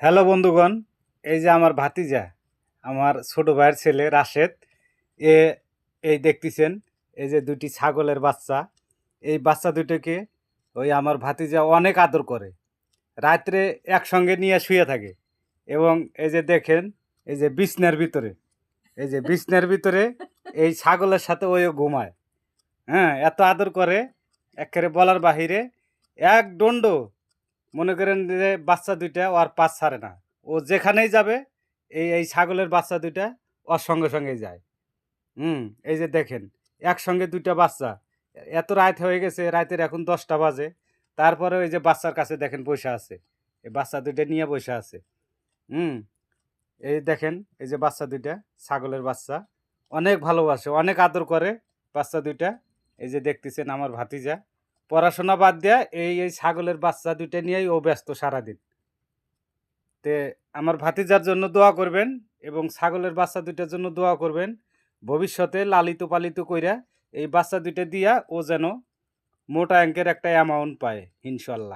Hello বন্ধুগণ, এই যে আমার ভাতিজা, আমার ছোট ভাইয়ের ছেলে রাশেদ, এ এই দেখতেছেন, এই যে দুটি ছাগলের বাচ্চা। এই বাচ্চা দুটোকে ওই আমার ভাতিজা অনেক আদর করে। রাত্রে একসঙ্গে নিয়ে শুয়ে থাকে এবং এই যে দেখেন, এই যে বিছনার ভিতরে, এই যে বিছনার ভিতরে এই ছাগলের সাথে ওইও ঘুমায়। হ্যাঁ, এত আদর করে, একেবারে বলার বাহিরে। এক দণ্ড মনে করেন যে বাচ্চা দুইটা ওর পাশ ছাড়ে না। ও যেখানেই যাবে এই ছাগলের বাচ্চা দুইটা ওর সঙ্গে সঙ্গেই যায়। এই যে দেখেন, একসঙ্গে দুইটা বাচ্চা। এত রাত হয়ে গেছে, রাতের এখন 10টা বাজে। তারপরে ওই যে বাচ্চার কাছে দেখেন বসে আছে। এই বাচ্চা দুইটা নিয়ে বসে আছে। হুম এই দেখেন, এই যে বাচ্চা দুইটা, ছাগলের বাচ্চা। অনেক ভালোবাসে, অনেক আদর করে বাচ্চা দুইটা। এই যে দেখতেছেন আমার ভাতিজা পড়াশোনা বাদ দেয়া এই ছাগলের বাচ্চা দুইটা নিয়েই ও ব্যস্ত সারাদিন। তে আমার ভাতিজার জন্য দোয়া করবেন এবং ছাগলের বাচ্চা দুইটার জন্য দোয়া করবেন। ভবিষ্যতে লালিত পালিত কইরা এই বাচ্চা দুইটা দিয়া ও যেন মোটা অঙ্কের একটা অ্যামাউন্ট পায় ইনশাল্লাহ।